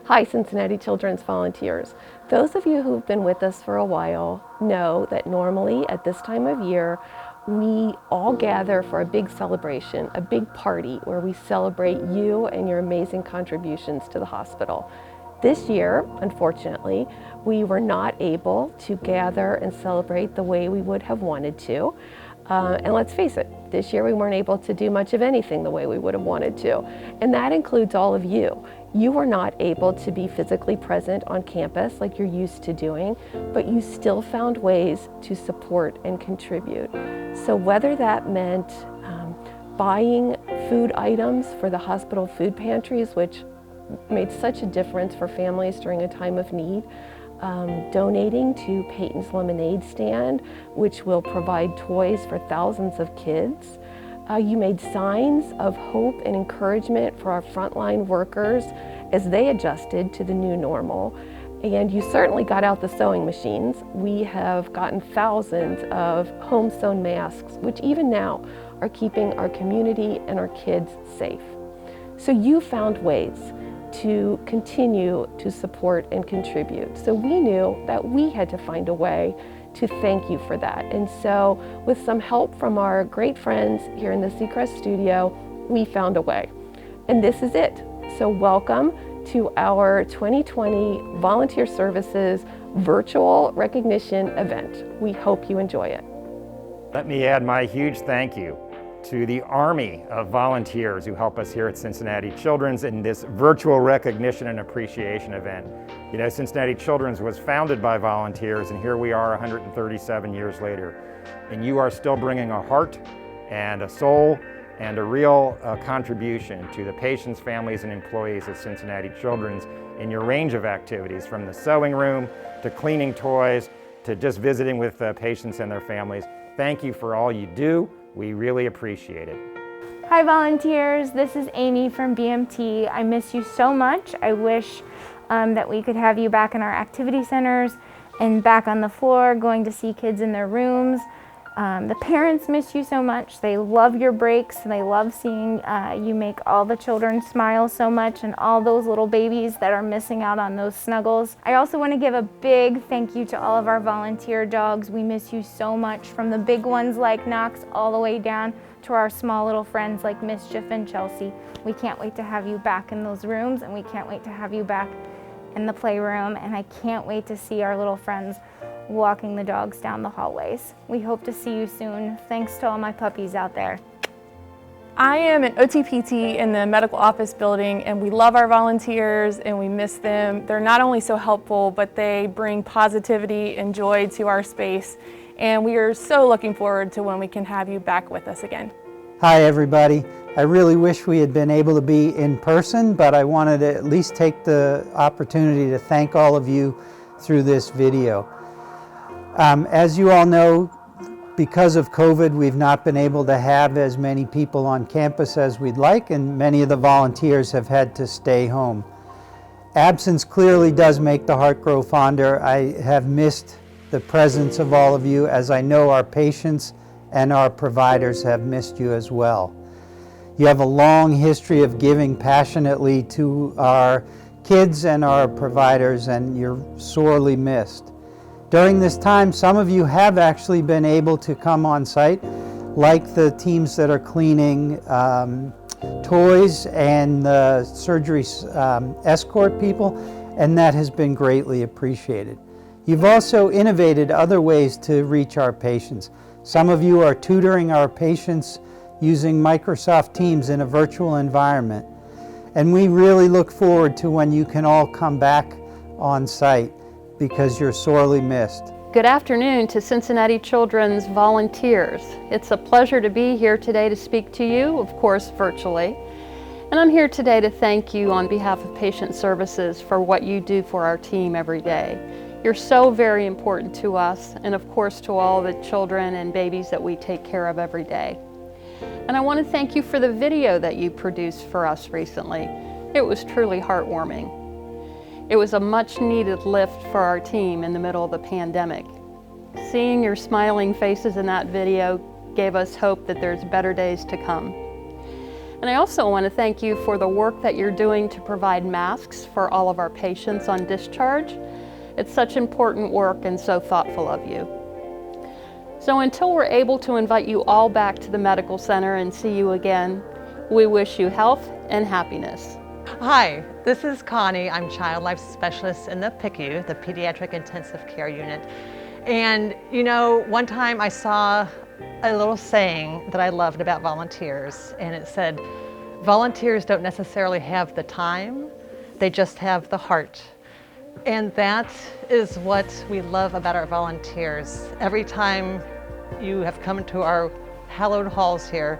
Hi, Cincinnati Children's volunteers. Those of you who've been with us for a while know that normally at this time of year, we all gather for a big celebration, a big party where we celebrate you and your amazing contributions to the hospital. This year, unfortunately, we were not able to gather and celebrate the way we would have wanted to. And let's face it, this year we weren't able to do much of anything the way we would have wanted to. And that includes all of you. You were not able to be physically present on campus like you're used to doing, but you still found ways to support and contribute. So whether that meant buying food items for the hospital food pantries, which made such a difference for families during a time of need, donating to Peyton's Lemonade Stand, which will provide toys for thousands of kids. You made signs of hope and encouragement for our frontline workers as they adjusted to the new normal. And you certainly got out the sewing machines. We have gotten thousands of home sewn masks, which even now are keeping our community and our kids safe. So you found ways to continue to support and contribute. So we knew that we had to find a way to thank you for that. And so with some help from our great friends here in the Seacrest studio, we found a way. And this is it. So welcome to our 2020 Volunteer Services virtual recognition event. We hope you enjoy it. Let me add my huge thank you to the army of volunteers who help us here at Cincinnati Children's in this virtual recognition and appreciation event. You know, Cincinnati Children's was founded by volunteers, and here we are 137 years later. And you are still bringing a heart and a soul and a real contribution to the patients, families, and employees of Cincinnati Children's in your range of activities, from the sewing room to cleaning toys to just visiting with patients and their families. Thank you for all you do. We really appreciate it. Hi volunteers, this is Amy from BMT. I miss you so much. I wish that we could have you back in our activity centers and back on the floor going to see kids in their rooms. The parents miss you so much. They love your breaks and they love seeing you make all the children smile so much, and all those little babies that are missing out on those snuggles. I also want to give a big thank you to all of our volunteer dogs. We miss you so much, from the big ones like Knox all the way down to our small little friends like Mischief and Chelsea. We can't wait to have you back in those rooms, and we can't wait to have you back in the playroom, and I can't wait to see our little friends walking the dogs down the hallways. We hope to see you soon. Thanks to all my puppies out there. I am an OTPT in the medical office building, and we love our volunteers and we miss them. They're not only so helpful, but they bring positivity and joy to our space. And we are so looking forward to when we can have you back with us again. Hi everybody. I really wish we had been able to be in person, but I wanted to at least take the opportunity to thank all of you through this video. As you all know, because of COVID, we've not been able to have as many people on campus as we'd like, and many of the volunteers have had to stay home. Absence clearly does make the heart grow fonder. I have missed the presence of all of you, as I know our patients and our providers have missed you as well. You have a long history of giving passionately to our kids and our providers, and you're sorely missed. During this time, some of you have actually been able to come on site, like the teams that are cleaning toys and the surgery escort people, and that has been greatly appreciated. You've also innovated other ways to reach our patients. Some of you are tutoring our patients using Microsoft Teams in a virtual environment. And we really look forward to when you can all come back on site, because you're sorely missed. Good afternoon to Cincinnati Children's volunteers. It's a pleasure to be here today to speak to you, of course virtually. And I'm here today to thank you on behalf of Patient Services for what you do for our team every day. You're so very important to us, and of course to all the children and babies that we take care of every day. And I want to thank you for the video that you produced for us recently. It was truly heartwarming. It was a much needed lift for our team in the middle of the pandemic. Seeing your smiling faces in that video gave us hope that there's better days to come. And I also want to thank you for the work that you're doing to provide masks for all of our patients on discharge. It's such important work and so thoughtful of you. So until we're able to invite you all back to the medical center and see you again, we wish you health and happiness. Hi, this is Connie. I'm Child Life Specialist in the PICU, the Pediatric Intensive Care Unit. And you know, one time I saw a little saying that I loved about volunteers, and it said, volunteers don't necessarily have the time, they just have the heart. And that is what we love about our volunteers. Every time you have come to our hallowed halls here,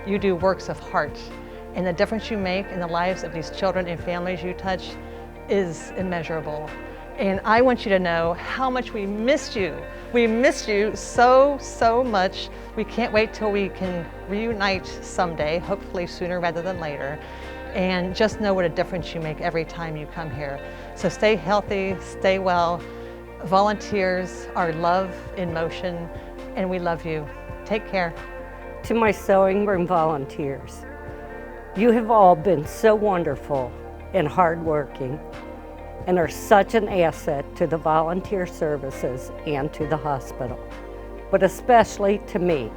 you do works of heart. And the difference you make in the lives of these children and families you touch is immeasurable. And I want you to know how much we missed you. We missed you so, so much. We can't wait till we can reunite someday, hopefully sooner rather than later. And just know what a difference you make every time you come here. So stay healthy, stay well. Volunteers are love in motion, and we love you. Take care. To my sewing room volunteers, you have all been so wonderful and hardworking and are such an asset to the volunteer services and to the hospital, but especially to me.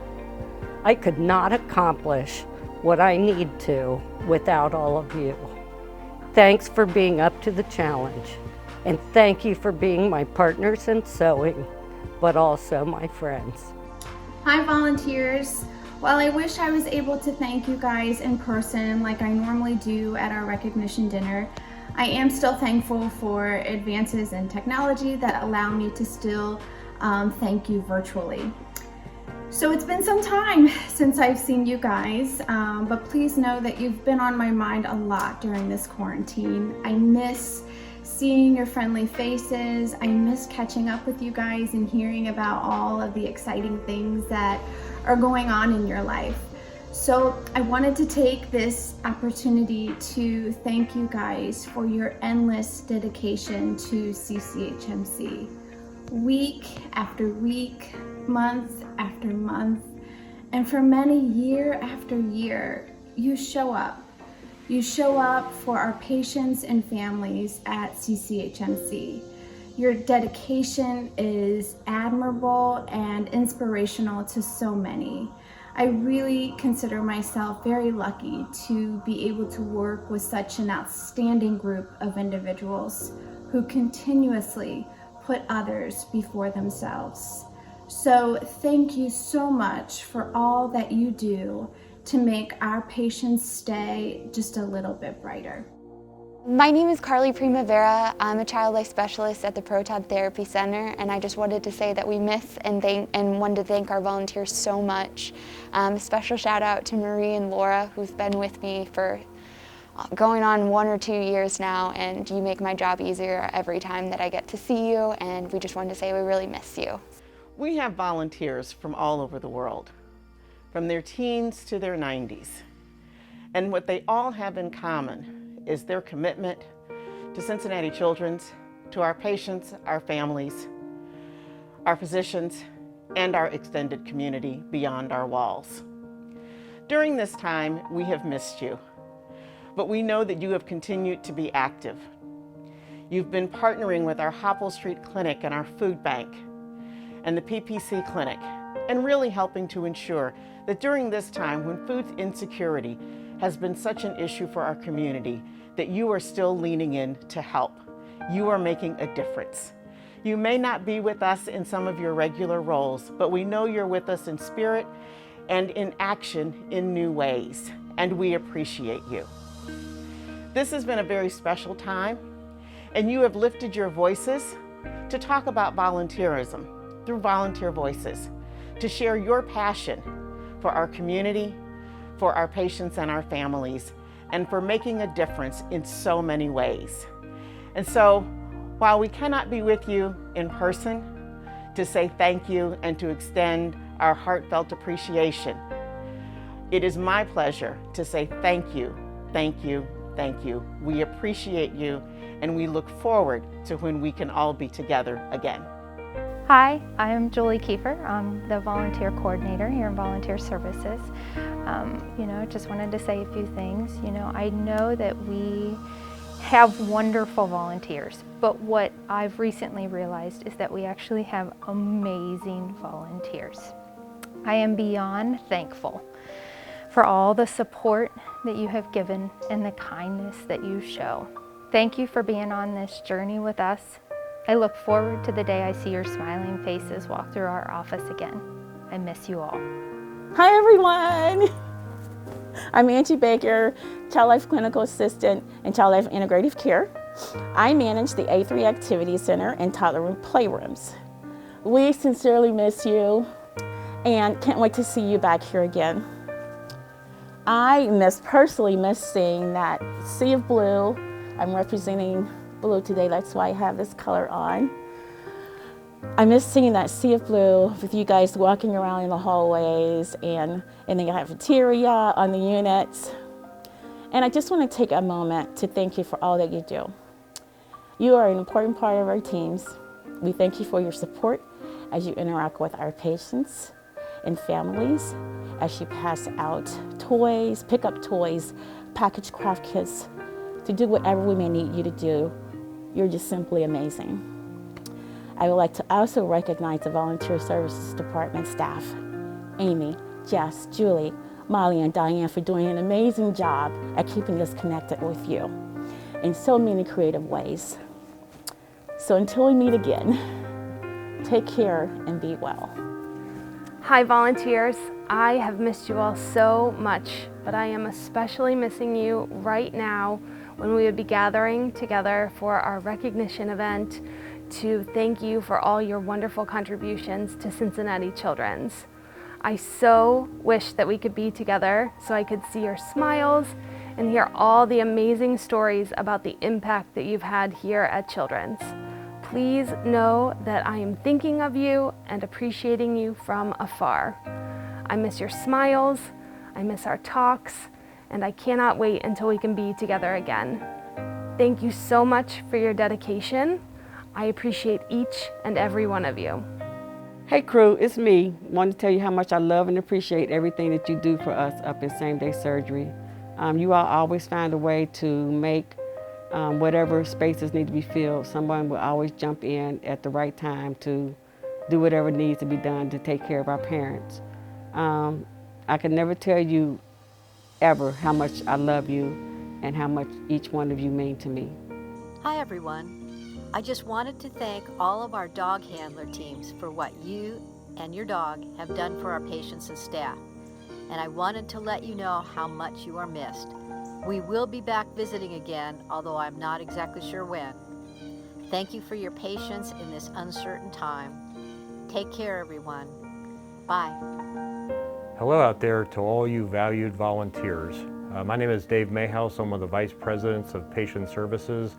I could not accomplish what I need to without all of you. Thanks for being up to the challenge, and thank you for being my partners in sewing, but also my friends. Hi volunteers. While I wish I was able to thank you guys in person like I normally do at our recognition dinner, I am still thankful for advances in technology that allow me to still thank you virtually. So it's been some time since I've seen you guys, but please know that you've been on my mind a lot during this quarantine. I miss seeing your friendly faces. I miss catching up with you guys and hearing about all of the exciting things that are going on in your life. So I wanted to take this opportunity to thank you guys for your endless dedication to CCHMC. Week after week, month after month, and for many year after year, you show up. You show up for our patients and families at CCHMC. Your dedication is admirable and inspirational to so many. I really consider myself very lucky to be able to work with such an outstanding group of individuals who continuously put others before themselves. So thank you so much for all that you do to make our patients' stay just a little bit brighter. My name is Carly Primavera. I'm a child life specialist at the Proton Therapy Center, and I just wanted to say that we miss and wanted to thank our volunteers so much. A special shout out to Marie and Laura, who's been with me for going on 1 or 2 years now, and you make my job easier every time that I get to see you, and we just wanted to say we really miss you. We have volunteers from all over the world, from their teens to their 90s, and what they all have in common is their commitment to Cincinnati Children's, to our patients, our families, our physicians, and our extended community beyond our walls. During this time, we have missed you, but we know that you have continued to be active. You've been partnering with our Hopple Street Clinic and our food bank and the PPC Clinic, and really helping to ensure that during this time when food insecurity has been such an issue for our community, that you are still leaning in to help. You are making a difference. You may not be with us in some of your regular roles, but we know you're with us in spirit and in action in new ways, and we appreciate you. This has been a very special time, and you have lifted your voices to talk about volunteerism through Volunteer Voices, to share your passion for our community, for our patients and our families, and for making a difference in so many ways. And so, while we cannot be with you in person to say thank you and to extend our heartfelt appreciation, it is my pleasure to say thank you, thank you, thank you. We appreciate you, and we look forward to when we can all be together again. Hi, I'm Julie Kiefer. I'm the volunteer coordinator here in Volunteer Services. Just wanted to say a few things. I know that we have wonderful volunteers, but what I've recently realized is that we actually have amazing volunteers. I am beyond thankful for all the support that you have given and the kindness that you show. Thank you for being on this journey with us. I look forward to the day I see your smiling faces walk through our office again. I miss you all. Hi everyone! I'm Angie Baker, Child Life Clinical Assistant in Child Life Integrative Care. I manage the A3 Activity Center and Toddler Room Playrooms. We sincerely miss you and can't wait to see you back here again. I personally miss seeing that sea of blue. I'm representing blue today, that's why I have this color on. I miss seeing that sea of blue with you guys walking around in the hallways and in the cafeteria, on the units. And I just want to take a moment to thank you for all that you do. You are an important part of our teams. We thank you for your support as you interact with our patients and families, as you pass out toys, pick up toys, package craft kits, to do whatever we may need you to do. You're just simply amazing. I would like to also recognize the Volunteer Services Department staff, Amy, Jess, Julie, Molly, and Diane for doing an amazing job at keeping us connected with you in so many creative ways. So until we meet again, take care and be well. Hi volunteers, I have missed you all so much, but I am especially missing you right now when we would be gathering together for our recognition event to thank you for all your wonderful contributions to Cincinnati Children's. I so wish that we could be together so I could see your smiles and hear all the amazing stories about the impact that you've had here at Children's. Please know that I am thinking of you and appreciating you from afar. I miss your smiles, I miss our talks, and I cannot wait until we can be together again. Thank you so much for your dedication. I appreciate each and every one of you. Hey crew, it's me. Want to tell you how much I love and appreciate everything that you do for us up in same-day surgery. You all always find a way to make whatever spaces need to be filled. Someone will always jump in at the right time to do whatever needs to be done to take care of our parents. I can never tell you ever how much I love you and how much each one of you mean to me. Hi everyone. I just wanted to thank all of our dog handler teams for what you and your dog have done for our patients and staff. And I wanted to let you know how much you are missed. We will be back visiting again, although I'm not exactly sure when. Thank you for your patience in this uncertain time. Take care, everyone. Bye. Hello out there to all you valued volunteers. My name is Dave Mayhouse. I'm one of the Vice Presidents of Patient Services,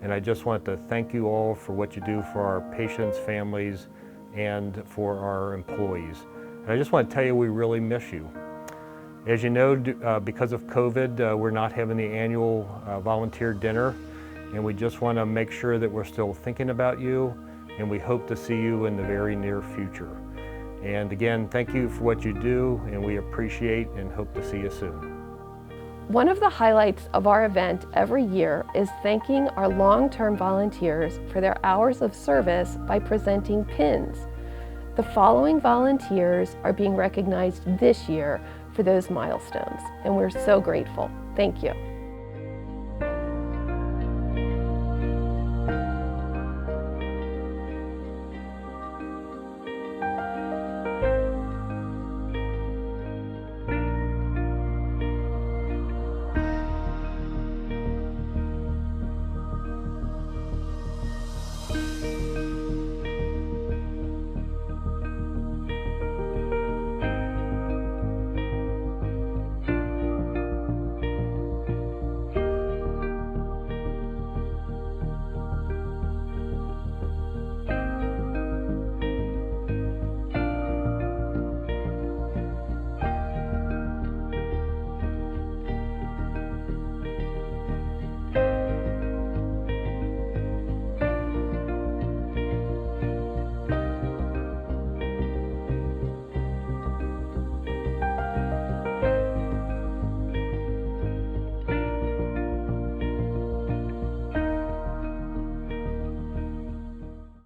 and I just want to thank you all for what you do for our patients, families, and for our employees. And I just want to tell you we really miss you. As you know, because of COVID, we're not having the annual volunteer dinner, and we just want to make sure that we're still thinking about you, and we hope to see you in the very near future. And again, thank you for what you do, and we appreciate and hope to see you soon. One of the highlights of our event every year is thanking our long-term volunteers for their hours of service by presenting pins. The following volunteers are being recognized this year for those milestones, and we're so grateful. Thank you.